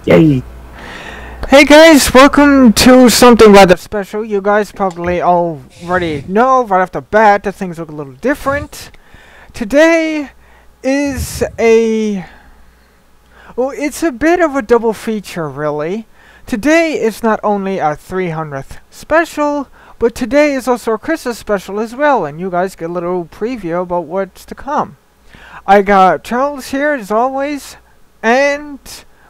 Yay! Hey guys, welcome to something rather special. You guys probably already know right off the bat that things look a little different. Today is it's a bit of a double feature really. Today is not only our 300th special, but today is also a Christmas special as well, and you guys get a little preview about what's to come. I got Charles here as always, and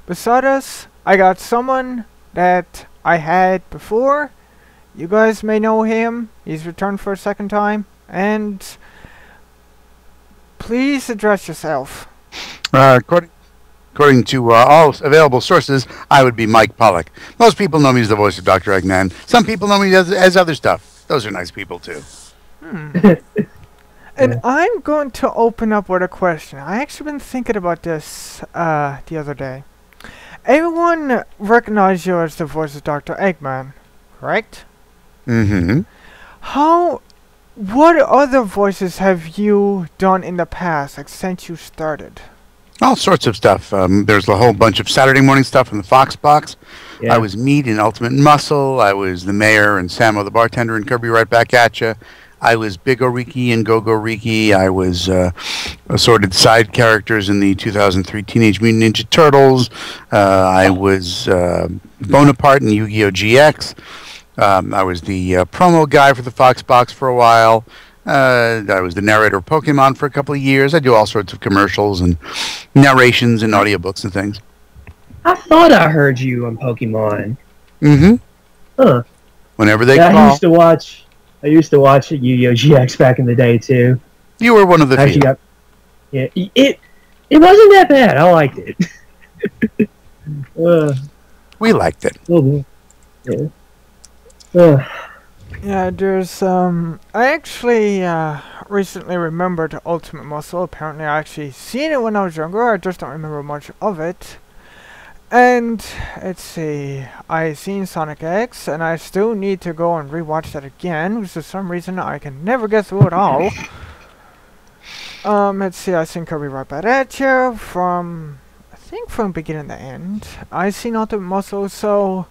beside us, I got someone that I had before. You guys may know him. He's returned for a second time. And please address yourself. According to all available sources, I would be Mike Pollock. Most people know me as the voice of Dr. Eggman. Some people know me as other stuff. Those are nice people, too. And I'm going to open up with a question. I actually been thinking about this the other day. Everyone recognizes you as the voice of Dr. Eggman, correct? Mm-hmm. What other voices have you done in the past, like since you started? All sorts of stuff. There's a whole bunch of Saturday morning stuff in the Fox box. Yeah. I was Meat in Ultimate Muscle. I was the mayor and Samo the bartender in Kirby Right Back At Ya. I was Big Oriki in Go Go Riki. I was assorted side characters in the 2003 Teenage Mutant Ninja Turtles. I was Bonaparte in Yu-Gi-Oh! GX. I was the promo guy for the Fox box for a while. I was the narrator of Pokemon for a couple of years. I do all sorts of commercials and narrations and audiobooks and things. I thought I heard you on Pokemon. Mm-hmm. Huh. Whenever they Yeah, call. I used to watch Yu-Gi-Oh! GX back in the day too. You were one of the few. It wasn't that bad. I liked it. We liked it. Yeah. Yeah, there's I actually recently remembered Ultimate Muscle. Apparently I actually seen it when I was younger. I just don't remember much of it. And let's see, I seen Sonic X, and I still need to go and rewatch that again, because for some reason I can never get through it all. Let's see, I seen Kirby Right Back At Ya from, I think from beginning to end. I seen Ultimate Muscle, so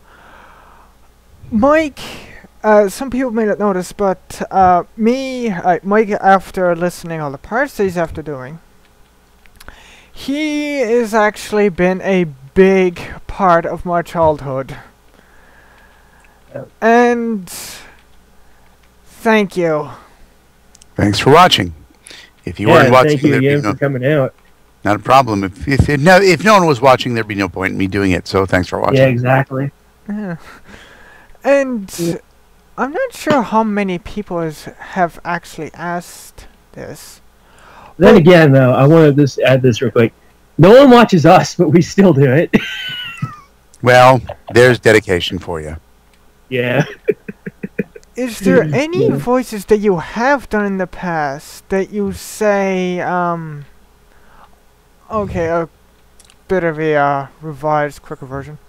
Mike, some people may not notice, but Mike, after listening all the parts that he's after doing, he has actually been a big part of my childhood. And thank you. Thanks for watching. If you weren't watching, thank you there'd be again for coming out. not a problem. If no one was watching, there'd be no point in me doing it. So thanks for watching. Yeah, exactly. Yeah. And I'm not sure how many people have actually asked this. Then again, though, I want to just add this real quick. No one watches us, but we still do it. Well, there's dedication for you. Yeah. Is there any Yeah. voices that you have done in the past that you say, okay, a bit of a revised, quicker version?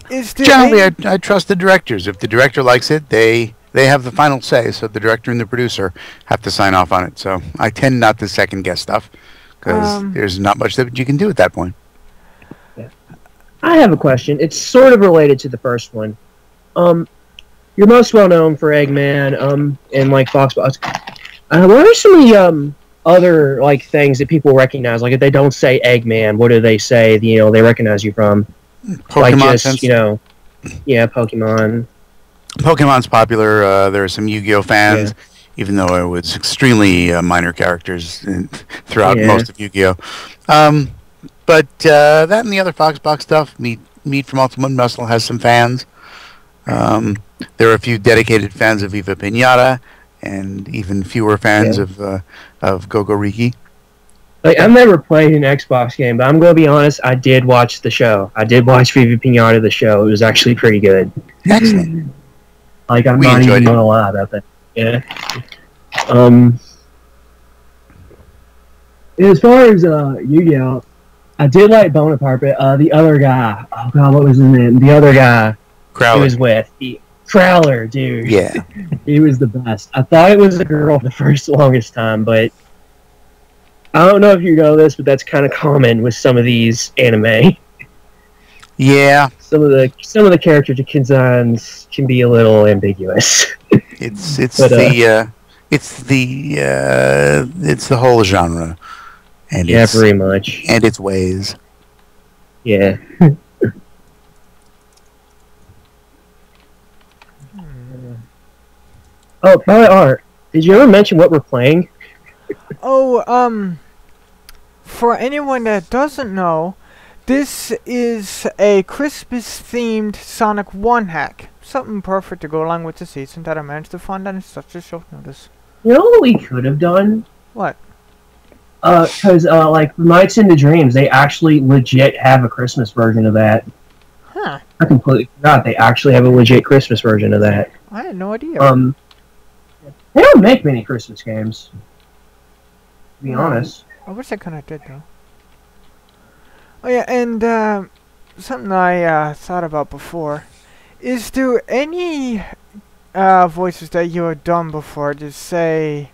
Is there Generally, any- I trust the directors. If the director likes it, they have the final say. So the director and the producer have to sign off on it. So I tend not to second guess stuff because there's not much that you can do at that point. I have a question. It's sort of related to the first one. You're most well known for Eggman, and like Foxbox. What are some of the other like things that people recognize? Like if they don't say Eggman, what do they say? They recognize you from? Pokemon sense. Pokemon. Pokemon's popular. There are some Yu-Gi-Oh fans, even though it was extremely minor characters throughout most of Yu-Gi-Oh. But that and the other Foxbox stuff, Meat from Ultimate Muscle has some fans. There are a few dedicated fans of Viva Pinata, and even fewer fans of Go Go Riki. Like I've never played an Xbox game, but I'm gonna be honest. I did watch the show. I did watch Viva Pinata, the show. It was actually pretty good. Excellent. Like I'm We not enjoyed even it. gonna lie about that. Yeah. As far as Yu-Gi-Oh, I did like Bonaparte, but the other guy. Oh god, what was his name? The other guy. He Crowley. was with Crowler, dude. Yeah. He was the best. I thought it was a girl the first longest time, but I don't know if you know this, but that's kind of common with some of these anime. Yeah, Some of the character designs can be a little ambiguous. it's But, it's the whole genre and yeah, very much. its ways. Yeah. Oh, probably Art. Did you ever mention what we're playing? Oh, for anyone that doesn't know, this is a Christmas-themed Sonic 1 hack. Something perfect to go along with the season that I managed to find on such a short notice. You know what we could have done? What? Because, like, Nights into Dreams, they actually legit have a Christmas version of that. Huh. I completely forgot they actually have a legit Christmas version of that. I had no idea. They don't make many Christmas games, to be honest. I wish I kinda did, though. Oh yeah, and, something I, thought about before. Is there any, voices that you have done before to say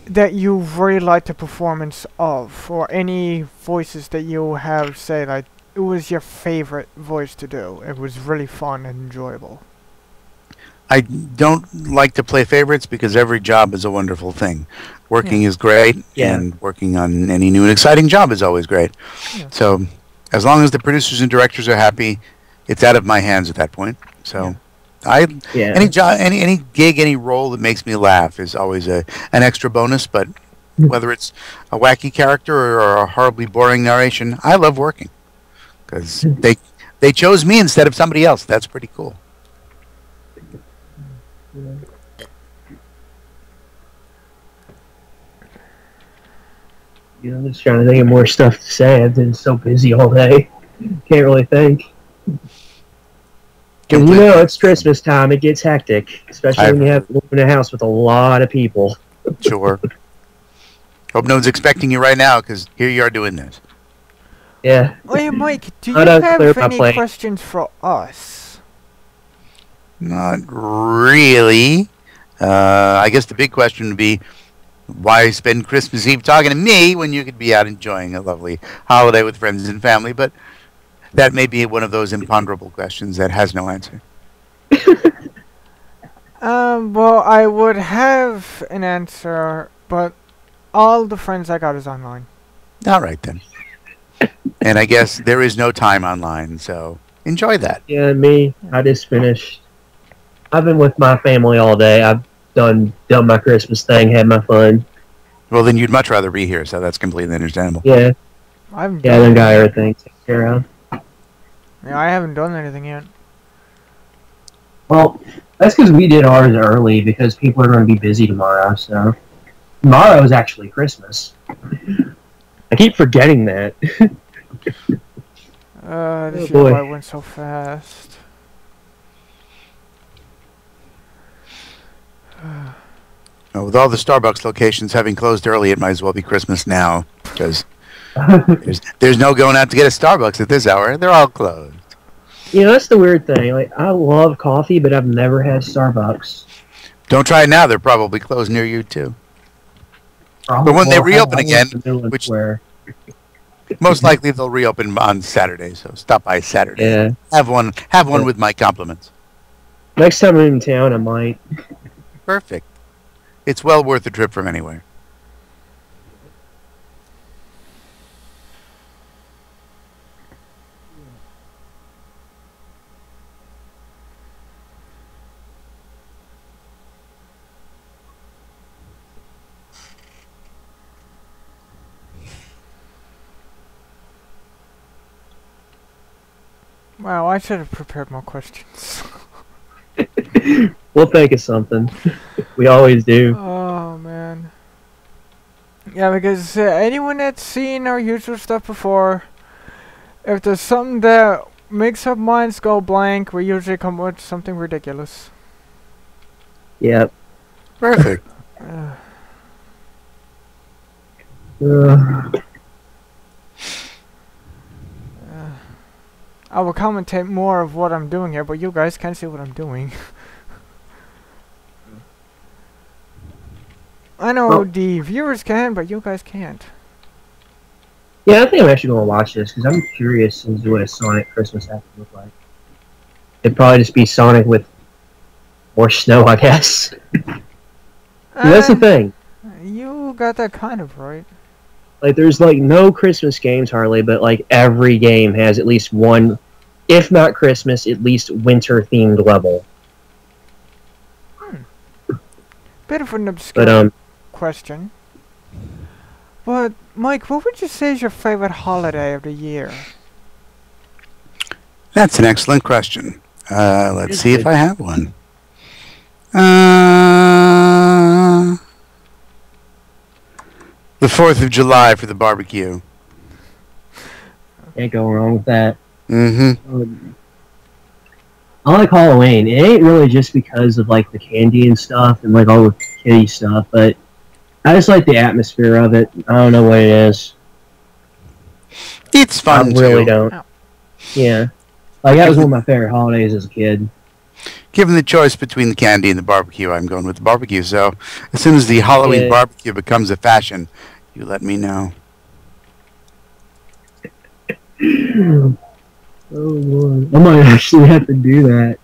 that you really liked the performance of? Or any voices that you have say, like, it was your favorite voice to do? It was really fun and enjoyable. I don't like to play favorites because every job is a wonderful thing. Working is great, and working on any new and exciting job is always great. Yeah. So, as long as the producers and directors are happy, it's out of my hands at that point. So, any job, any gig, any role that makes me laugh is always an extra bonus. But whether it's a wacky character or a horribly boring narration, I love working because they chose me instead of somebody else. That's pretty cool. You know, I'm just trying to think of more stuff to say. I've been so busy all day. Can't really think. And you know, it's Christmas time. It gets hectic, especially when you have to live in a house with a lot of people. Sure. Hope no one's expecting you right now, because here you are doing this. Yeah. Oh yeah, Mike, do you have any questions for us? Not really. I guess the big question would be, why spend Christmas Eve talking to me when you could be out enjoying a lovely holiday with friends and family? But that may be one of those imponderable questions that has no answer. Well, I would have an answer, but all the friends I got is online. All right, then. And I guess there is no time online, so enjoy that. Yeah, me. I just finished. I've been with my family all day. I've done my Christmas thing, had my fun. Well, then you'd much rather be here, so that's completely understandable. Yeah. I done got everything taken care of. Yeah, I haven't done anything yet. Well, that's because we did ours early because people are going to be busy tomorrow, so. Tomorrow is actually Christmas. I keep forgetting that. This year I went so fast. With all the Starbucks locations having closed early, it might as well be Christmas now, because there's no going out to get a Starbucks at this hour. They're all closed. You know, that's the weird thing. Like, I love coffee, but I've never had Starbucks. Don't try it now. They're probably closed near you, too. But when they reopen again, which most likely they'll reopen on Saturday, so stop by Saturday. Yeah. Have one with my compliments. Next time I'm in town, I might. Perfect. It's well worth the trip from anywhere. Wow, I should have prepared more questions. We'll think of something. We always do. Oh, man. Yeah, because anyone that's seen our usual stuff before, if there's something that makes our minds go blank, we usually come with something ridiculous. Yep. Perfect. I will commentate more of what I'm doing here, but you guys can't see what I'm doing. I know the viewers can, but you guys can't. Yeah, I think I'm actually going to watch this because I'm curious as to what a Sonic Christmas has to look like. It'd probably just be Sonic with more snow, I guess. That's the thing. You got that kind of right. Like, there's like no Christmas games hardly, but like every game has at least one, if not Christmas, at least winter themed level. Bit of an obscure But question. But Mike, what would you say is your favorite holiday of the year? That's an excellent question. Let's see if I have one. The 4th of July for the barbecue. can't go wrong with that. Mm-hmm. I like Halloween. It ain't really just because of like the candy and stuff and like all the kitty stuff, but I just like the atmosphere of it. I don't know what it is. It's fun, I really too. don't. Oh. Yeah. Like, that was one of my favorite holidays as a kid. Given the choice between the candy and the barbecue, I'm going with the barbecue. So, as soon as the Halloween barbecue becomes a fashion, you let me know. Oh, Lord. I might actually have to do that.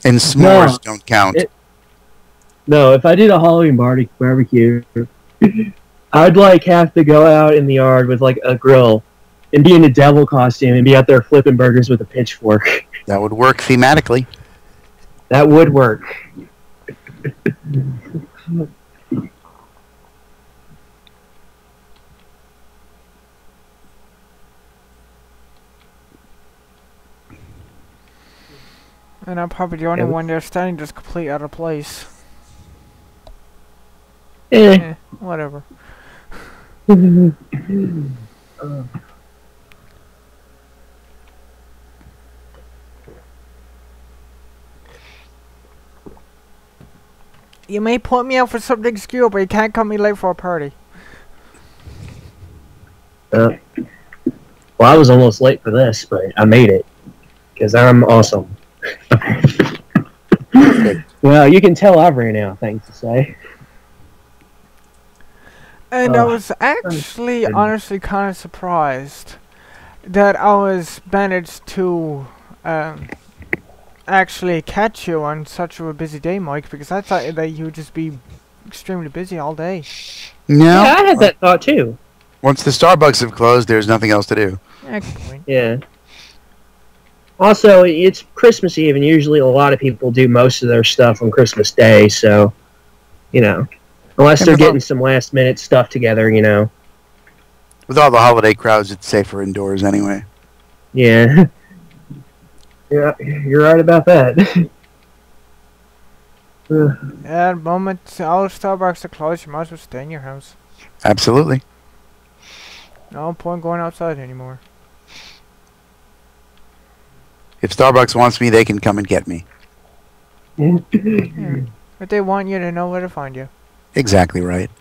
And s'mores don't count. No, if I did a Halloween barbecue, I'd like have to go out in the yard with like a grill and be in a devil costume and be out there flipping burgers with a pitchfork. That would work thematically. That would work. And I'm probably the only one there standing just completely out of place. Whatever. You may put me out for something obscure, but you can't come me late for a party. Well, I was almost late for this, but I made it. Because I'm awesome. Well, you can tell I've ran out of things to say. And I was actually, honestly, kind of surprised that I was managed to actually catch you on such a busy day, Mike, because I thought that you would just be extremely busy all day. No. Yeah, I had that thought too. Once the Starbucks have closed, there's nothing else to do. Yeah, good point. Yeah. Also, it's Christmas Eve, and usually a lot of people do most of their stuff on Christmas Day, so, you know, unless they're getting some last-minute stuff together, you know. With all the holiday crowds, it's safer indoors anyway. Yeah. Yeah, you're right about that. At the moment all the Starbucks are closed, you might as well stay in your house. Absolutely. No point going outside anymore. If Starbucks wants me, they can come and get me. Yeah. But they want you to know where to find you. Exactly right.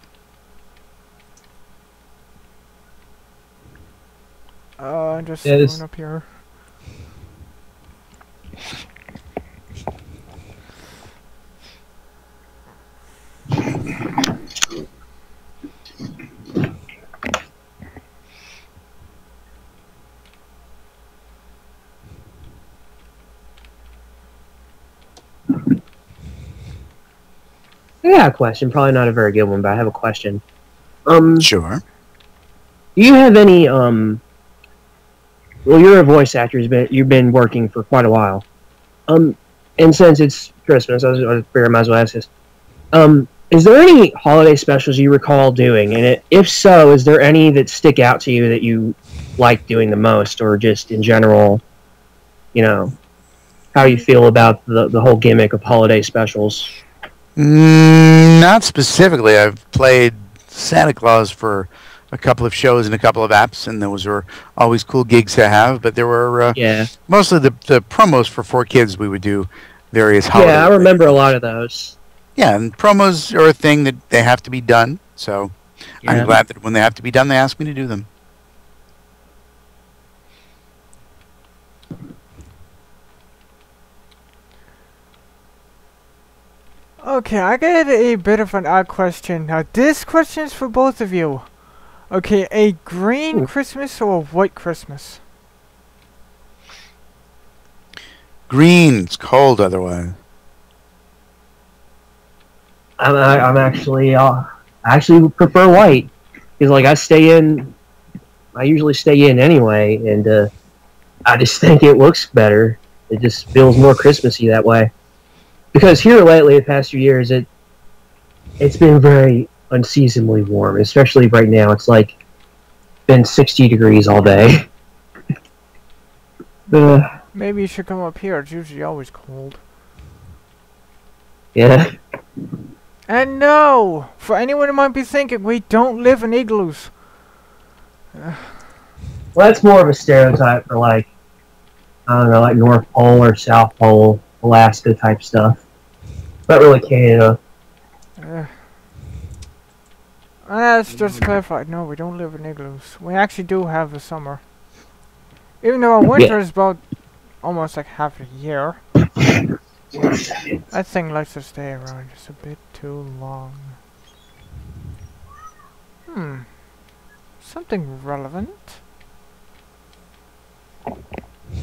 I'm just going up here. I got a question. Probably not a very good one, but I have a question. Sure. Do you have any well, you're a voice actor. You've been working for quite a while. And since it's Christmas, I figure I might as well ask this. Is there any holiday specials you recall doing? And if so, is there any that stick out to you that you like doing the most, or just in general, you know, how you feel about the whole gimmick of holiday specials? Not specifically. I've played Santa Claus for a couple of shows and a couple of apps, and those were always cool gigs to have. But there were mostly the promos for 4Kids. We would do various holiday. Yeah, I remember a lot of those. Yeah, and promos are a thing that they have to be done. So I'm glad that when they have to be done, they ask me to do them. Okay, I got a bit of an odd question. Now, this question is for both of you. Okay, a green Christmas or a white Christmas? Green. It's cold otherwise. I'm actually I actually prefer white because like I usually stay in anyway, and I just think it looks better. It just feels more Christmassy that way. Because here lately, the past few years, it's been very unseasonably warm, especially right now. It's like been 60 degrees all day. Maybe you should come up here. It's usually always cold. Yeah. And no! For anyone who might be thinking, we don't live in igloos. Well, that's more of a stereotype for like, I don't know, like North Pole or South Pole, Alaska type stuff. Not really Canada. Let's just clarify. No, we don't live in igloos. We actually do have a summer. Even though our winter is about almost like half a year. That thing likes to stay around just a bit too long. Something relevant.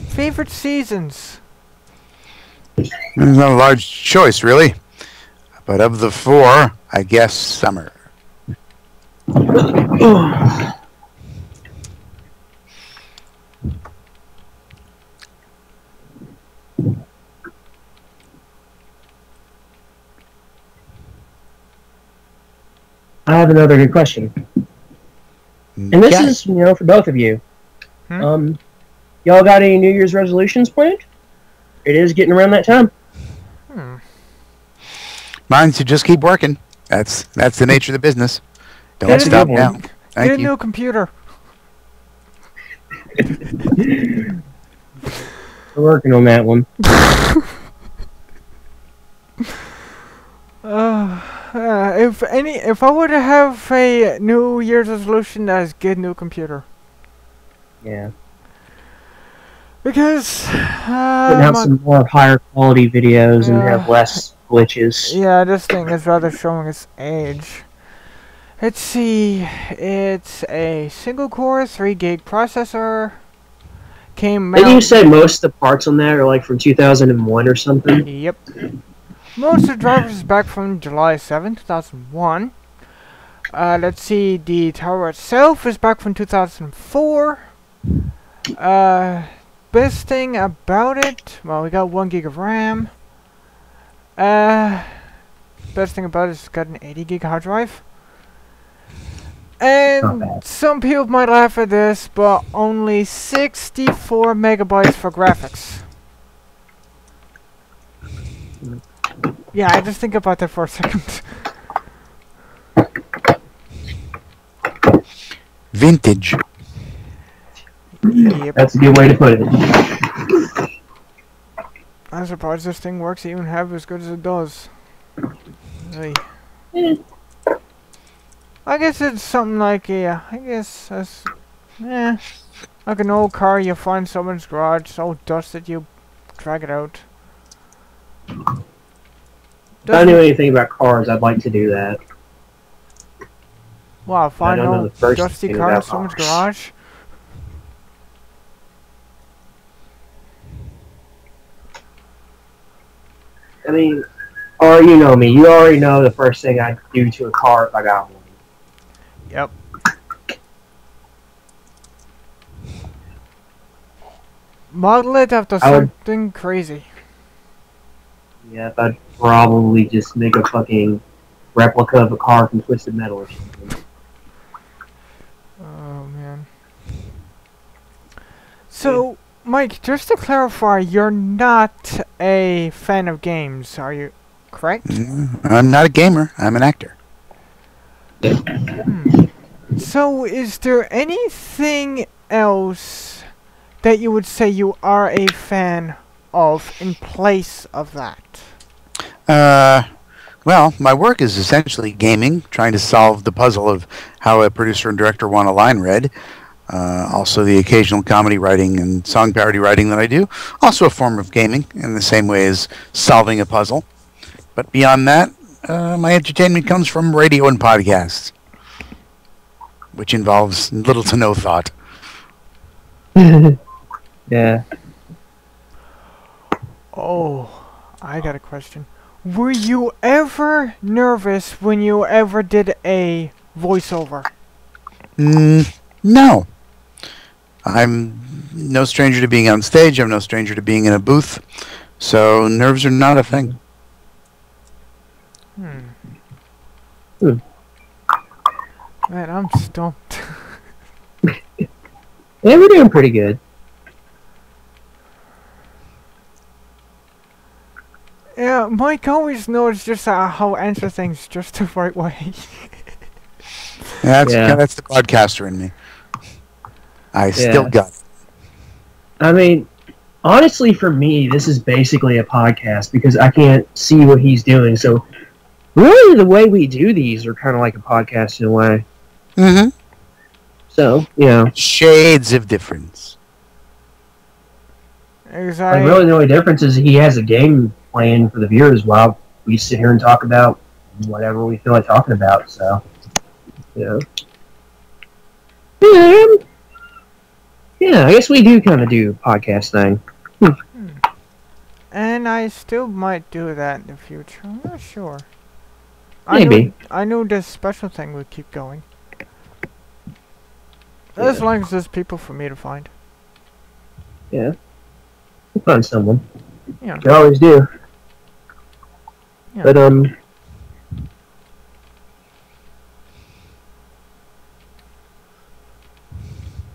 Favorite seasons? There's not a large choice, really. But of the four, I guess summer. I have another good question. And this is, for both of you. Y'all got any New Year's resolutions planned? It is getting around that time. Mine's to just keep working. That's the nature of the business. Don't stop now. Thank Get a you. new computer. We're working on that one. If I were to have a New Year's resolution, that is get a new computer. Yeah. Because Putting out some more higher quality videos and have less glitches. Yeah, this thing is rather showing its age. Let's see, it's a single core 3 gig processor. Didn't you say most of the parts on that are like from 2001 or something? Yep. Most of the drivers is back from July 7, 2001. Let's see, the tower itself is back from 2004. Best thing about it, well, we got 1 gig of RAM. Best thing about it is it's got an 80 gig hard drive. And some people might laugh at this, but only 64 megabytes for graphics. Yeah, I just think about that for a second. Vintage. Yep. That's a good way to put it. I'm surprised this thing works even half as good as it does. Hey. I guess it's something like I guess that's, like an old car you find in someone's garage, so dusted you drag it out. If I knew anything about cars, I'd like to do that. Wow, find an old dusty car in about someone's cars. garage? I mean, or you know me, you already know the first thing I'd do to a car if I got one. Yep. Model it after something crazy. Yeah, I'd probably just make a fucking replica of a car from Twisted Metal or something. Oh, man. So, Mike, just to clarify, you're not a fan of games, are you correct? I'm not a gamer. I'm an actor. So, is there anything else that you would say you are a fan of in place of that? Well, my work is essentially gaming, trying to solve the puzzle of how a producer and director want a line read. Also the occasional comedy writing and song parody writing that I do. Also a form of gaming in the same way as solving a puzzle. But beyond that, my entertainment comes from radio and podcasts. which involves little to no thought. Yeah. Oh, I got a question. Were you ever nervous when you ever did a voiceover? No. I'm no stranger to being on stage. I'm no stranger to being in a booth. So nerves are not a thing. Hmm. Hmm. Man, I'm stumped. Yeah, we're doing pretty good. Yeah, Mike always knows just how to answer things just the right way. That's Yeah. that's the podcaster in me. I still Yeah. got it. I mean, honestly, for me, this is basically a podcast because I can't see what he's doing. So, really, the way we do these are kind of like a podcast in a way. Mm-hmm. So, yeah. Shades of difference. Exactly. Like, really, the only difference is he has a game playing for the viewers while we sit here and talk about whatever we feel like talking about. So, yeah. Yeah, I guess we do kind of do a podcast thing. And I still might do that in the future. I'm not sure. Maybe. I knew this special thing would keep going. As long as there's people for me to find. Yeah. We'll find someone. Yeah. We always do. Yeah. But, and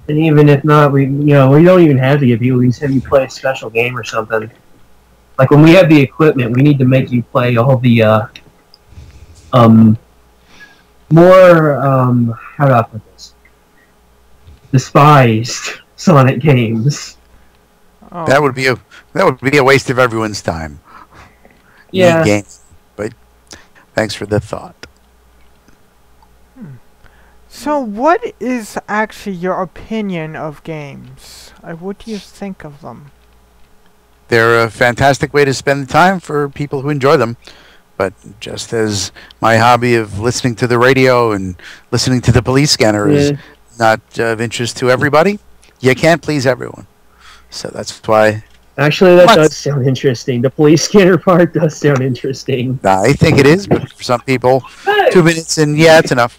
even if not, we don't even have to get people. We just have you play a special game or something. Like when we have the equipment, we need to make you play all the more how do I put this? Despised Sonic games. Oh. That would be a waste of everyone's time. Yeah. Neat game, but thanks for the thought. So, what is actually your opinion of games? What do you think of them? They're a fantastic way to spend the time for people who enjoy them. But just as my hobby of listening to the radio and listening to the police scanner is not of interest to everybody, you can't please everyone. So that's why. Actually, that does sound interesting. The police scanner part does sound interesting. I think it is, but for some people, 2 minutes and yeah, it's enough.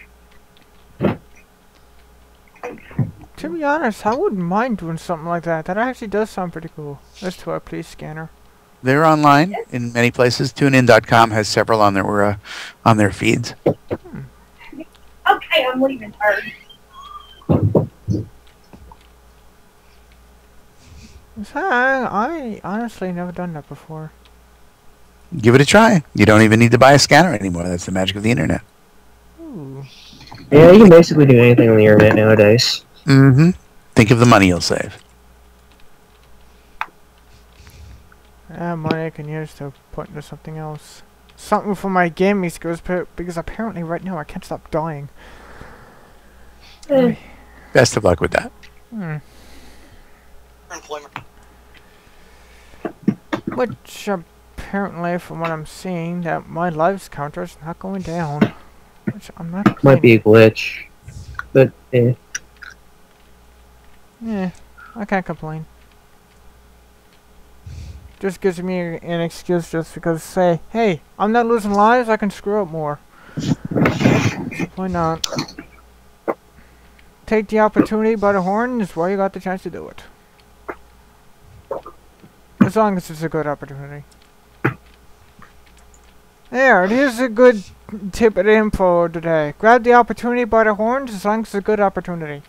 To be honest, I wouldn't mind doing something like that. That actually does sound pretty cool. Let's do a police scanner. They're online in many places. TuneIn.com has several on their feeds. Okay, I'm leaving her. I honestly never done that before. Give it a try. You don't even need to buy a scanner anymore. That's the magic of the internet. Ooh. Yeah, you can basically do anything on the internet nowadays. Mm-hmm. Think of the money you'll save. Money I can use to put into something else. Something for my gaming skills, because apparently right now I can't stop dying. Best of luck with that. Which apparently, from what I'm seeing, that my lives counter is not going down. Which I'm not. Might be a glitch, but Yeah, I can't complain. Just gives me an excuse just because say, hey, I'm not losing lives, I can screw up more. Why not? Take the opportunity by the horns while you got the chance to do it. As long as it's a good opportunity. There, it is a good tip of info today. Grab the opportunity by the horns as long as it's a good opportunity.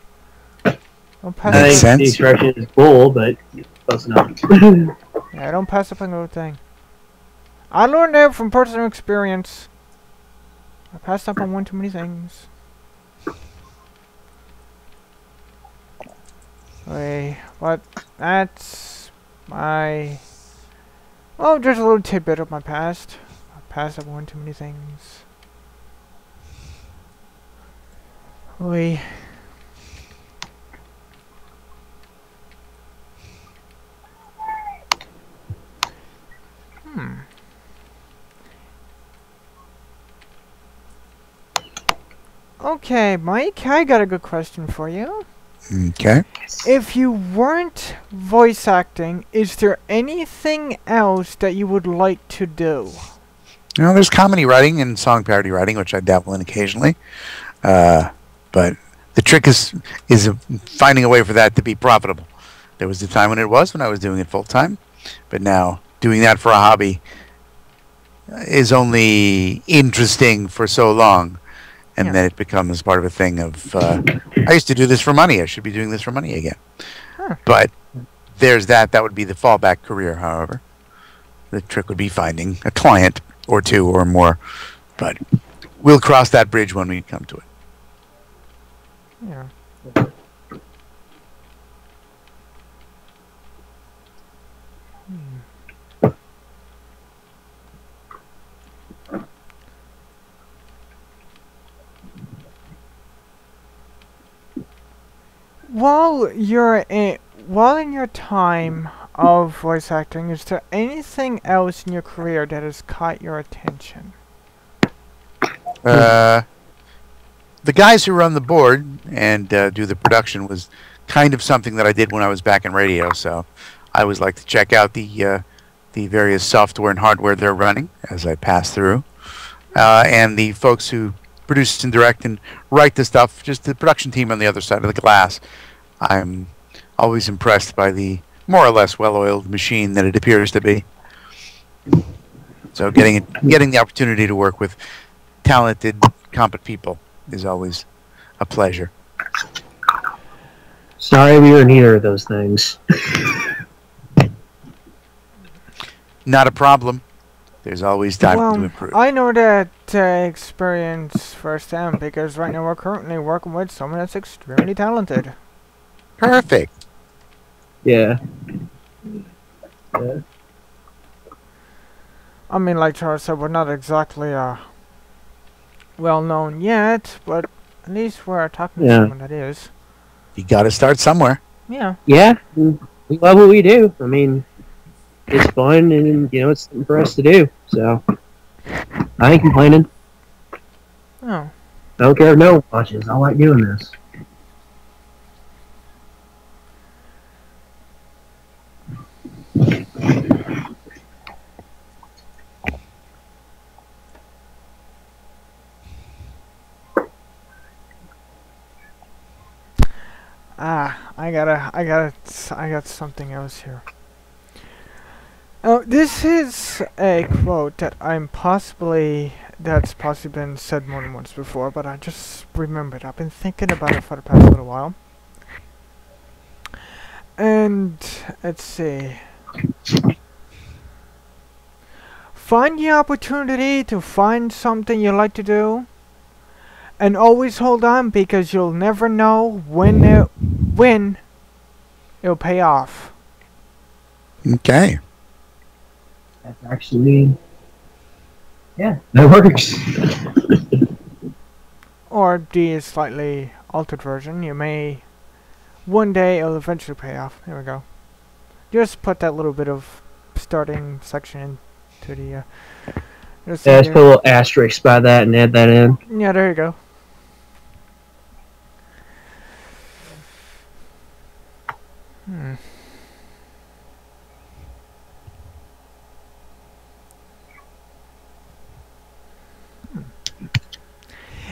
Don't pass Makes I sense. think the expression is bull, but close enough. Yeah, don't pass up on a good thing. I learned that from personal experience. I passed up on one too many things. Wait, what? That's my... Oh, just a little tidbit of my past. I passed up one too many things. Wait. Okay, Mike, I got a good question for you. Okay. If you weren't voice acting, is there anything else that you would like to do? There's comedy writing and song parody writing, which I dabble in occasionally. But the trick is finding a way for that to be profitable. There was a time when I was doing it full time, but now doing that for a hobby is only interesting for so long, and then it becomes part of a thing of I used to do this for money. I should be doing this for money again. Huh. But there's that. That would be the fallback career. However, the trick would be finding a client or two or more. But we'll cross that bridge when we come to it. Yeah. While in your time of voice acting, is there anything else in your career that has caught your attention? The guys who run the board and do the production was kind of something that I did when I was back in radio. So I always like to check out the various software and hardware they're running as I pass through, and the folks who produce and direct and write the stuff. Just the production team on the other side of the glass. I'm always impressed by the more or less well-oiled machine that it appears to be. So getting the opportunity to work with talented, competent people is always a pleasure. Sorry, we are neither of those things. Not a problem. There's always time to improve. I know that experience firsthand because right now we're currently working with someone that's extremely talented. Perfect. Yeah. I mean, like Charles said, we're not exactly well known yet, but at least we're talking to someone that is. You got to start somewhere. Yeah. Yeah. We love what we do. I mean, it's fun, and it's something for us to do. So I ain't complaining. Oh. I don't care if no one watches. I like doing this. I got something else here. Oh, this is a quote that's possibly been said more than once before, but I just remembered. I've been thinking about it for the past little while. And let's see. Find the opportunity to find something you like to do, and always hold on because you'll never know when it'll pay off. Okay. That's actually, yeah, that works. Or the slightly altered version, one day it'll eventually pay off. There we go. Just put that little bit of starting section into the, yeah, let's put a little asterisk by that and add that in. Yeah, there you go.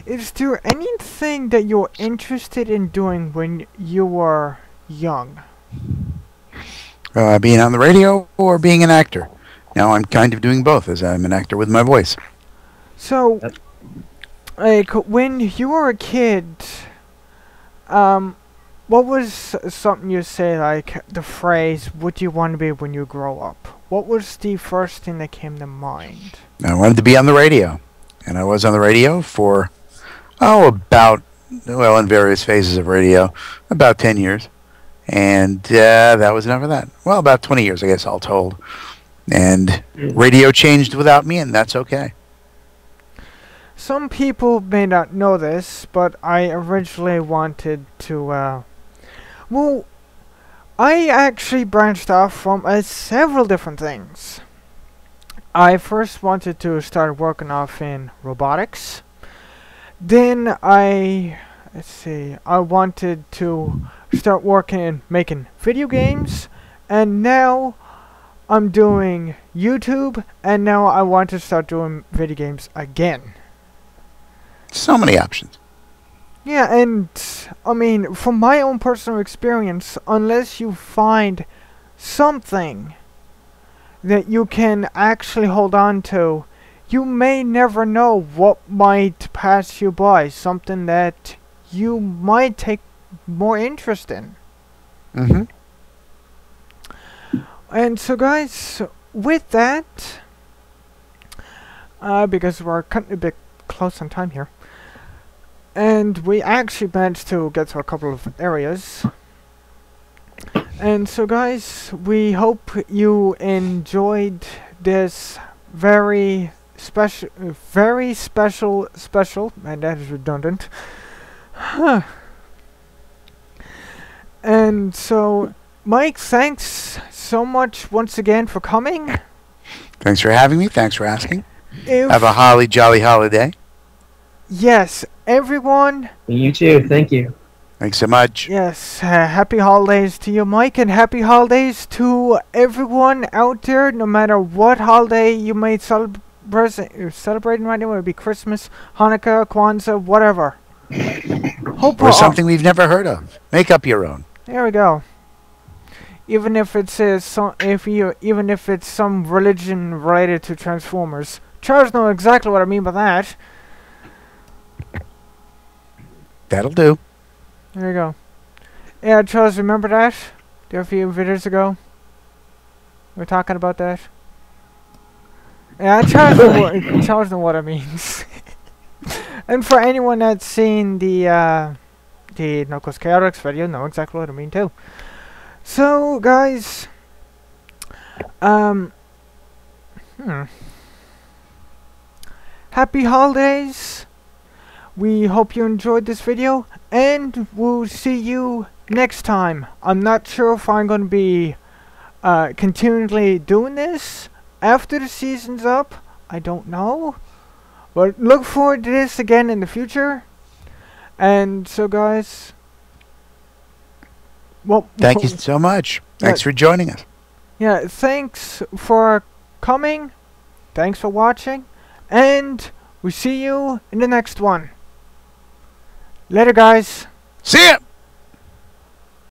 Is there anything that you're interested in doing when you were young? Being on the radio or being an actor. Now I'm kind of doing both, as I'm an actor with my voice. So, like, when you were a kid, what was something you say, like, the phrase, what do you want to be when you grow up? What was the first thing that came to mind? I wanted to be on the radio. And I was on the radio for, in various phases of radio, about 10 years. And that was enough of that. Well, about 20 years, I guess, all told. And radio changed without me, and that's okay. Some people may not know this, but I originally wanted to, I actually branched off from several different things. I first wanted to start working off in robotics. then let's see, I wanted to start working making video games, and now I'm doing YouTube, and now I want to start doing video games again. So many options. Yeah, and I mean, from my own personal experience, unless you find something that you can actually hold on to, you may never know what might pass you by, something that you might take more interest in. Mm-hmm. And so guys, with that, because we're cutting a bit close on time here, and we actually managed to get to a couple of areas. And so guys, we hope you enjoyed this very special, and that is redundant. And so, Mike, thanks so much once again for coming. Thanks for having me. Thanks for asking. If Have a holly jolly holiday. yes, everyone. You too. Thank you. Thanks so much. Yes, happy holidays to you, Mike, and happy holidays to everyone out there, no matter what holiday you may celebrating right now, whether it be Christmas, Hanukkah, Kwanzaa, whatever. Hope Or something we've never heard of. Make up your own. There we go. Even if it's even if it's some religion related to Transformers. Charles knows exactly what I mean by that. That'll do. There you go. Yeah, Charles, remember that? A few videos ago? We were talking about that? Yeah, Charles knows what it means. And for anyone that's seen the Knuckles Chaotix video, know exactly what I mean too. So, guys, happy holidays. We hope you enjoyed this video, and we'll see you next time. I'm not sure if I'm going to be continually doing this after the season's up. I don't know. But look forward to this again in the future. And so, guys, well, Thank you so much. Thanks for joining us. yeah, thanks for coming. Thanks for watching. And we'll see you in the next one. Later, guys. See ya!